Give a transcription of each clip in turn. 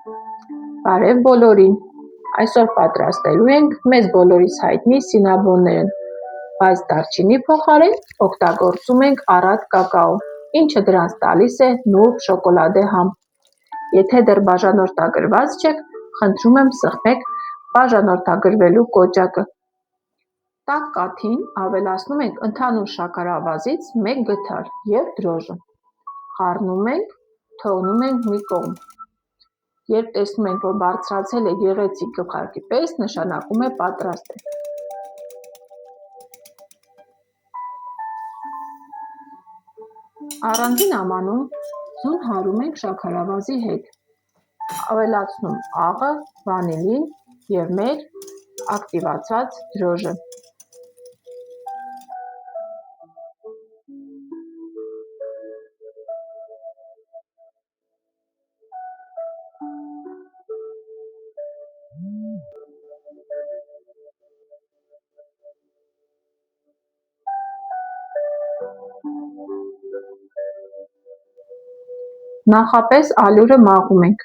Բարև բոլորին, այսօր պատրաստելու ենք մեզ բոլորիս հայտնի սինաբոններն, բայց դարչինի փոխարեն օգտագործում ենք առատ կակաո, ինչը դրանց տալիս է նուրբ շոկոլադե համ։ Եթե դեռ բաժանորդագրված չեք, խնդրում եմ սեղմեք բաժանորդագրվելու կոճակը։ Տաք կաթին ավելացնում ենք ընդհանուր շաքարավազից 1 գդալ և դրոժը։ Խառնում ենք, թողնում ենք մի կողմ։ Երբ տեսնում ենք, որ բարձրացել է գեղեցիկ գլխարկի պես, նշանակում է պատրաստ է։ Առանձին ամանում ձուն հարում ենք շաքարավազի հետ։ Ավելացնում աղը, վանիլին և մեր ակտիվացված դրոժը։ Նախապես ալյուրը մաղում ենք։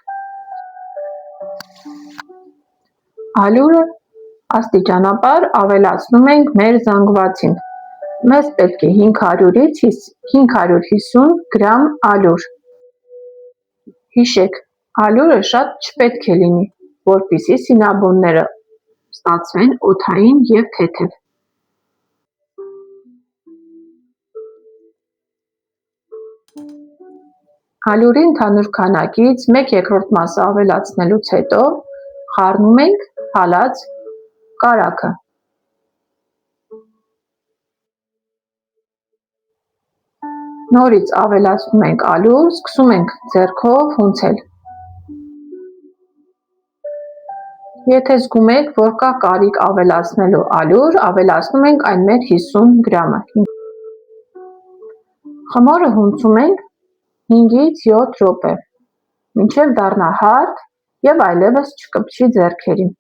Ալյուրը աստիճանաբար ավելացնում ենք մեր զանգվածին։ Մեզ պետք է 500-ից 550 գրամ ալյուր։ Հիշեք, ալյուրը շատ չպետք է լինի, որպեսզի սինաբոնները ստացվեն օդային և թեթև։ Ալյուրի ընդհանուր քանակից 1/2 մասը ավելացնելուց հետո խառնում ենք հալած կարագը։ Նորից ավելացնում ենք ալյուր, սկսում ենք ձեռքով հունցել։ Եթե զգում եք, որ կա կարիք ավելացնելու ալյուր, ավելացնում ենք այն մեր 50 գրամը։ Խմորը հունցում ենք 5-ից 7 րոպե, մինչև դառնա հարթ և այլևս չկպչի ձեռքերին։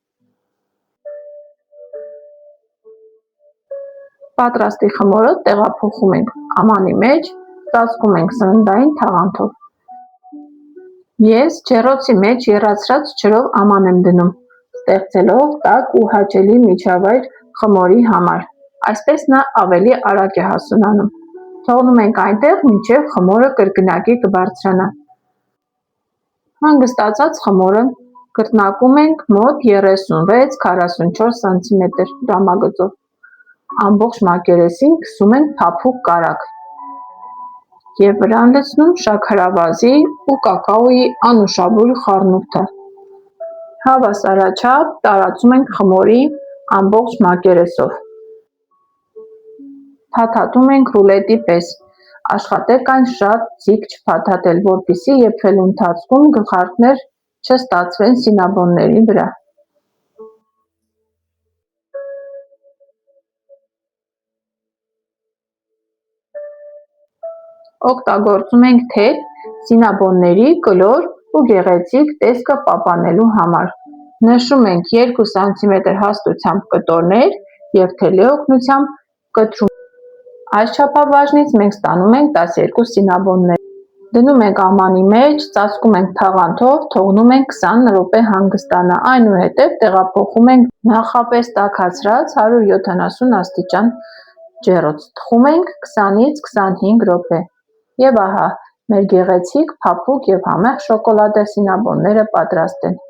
Պատրաստի խմորը տեղափոխում ենք ամանի մեջ, ծածկում ենք սննդային թաղանթով։ Ես ջեռոցի մեջ եռացրած ջրով աման եմ դնում, ստեղծելով տաք ու հաճելի միջավայր խմորի համար, այսպես նա ավելի արագ է հասունանում։ Թողնում ենք այնտեղ, մինչև խմորը կրկնակի կբարձրանա։ Հանգստացած խմորը կրկնակում ենք մոտ 36-44 սմ ժամագծով։ Ամբողջ մակերեսին քսում ենք փափուկ կարագ և վրան լցնում շաքարավազի ու կակաոյի անուշաբույր խառնուրդը։ Հավասարաչափ տարածում ենք խմորի ամբողջ մակերեսով։ Փաթաթում ենք ռուլետի պես։ Աշխատեք այն շատ ձիգ չփաթաթել, որպեսզի եփվելու ընթացքում գլխարկներ չստացվեն սինաբոնների վրա։ Օգտագործում ենք թեթ սինաբոնների կլոր ու գեղեցիկ տեսքը պահպանելու համար։ Նշում ենք 2 սմ հաստությամբ կտորներ և թելի օգնությամբ կտրում։ Այս չափաբաժնից մենք ստանում ենք 12 սինաբոններ։ Դնում ենք ամանի մեջ, ծածկում ենք թաղանթով, թողնում ենք 20 րոպե հանգստանա, այնուհետև տեղափոխում ենք նախապես տաքացրած 170 աստիճան ջեռոց, թխում ենք 20-ից 25 րոպե։ Եվ ահա, մեր գեղեցիկ, փափուկ և համեղ շոկոլադե սինաբոնները պատրաստ են։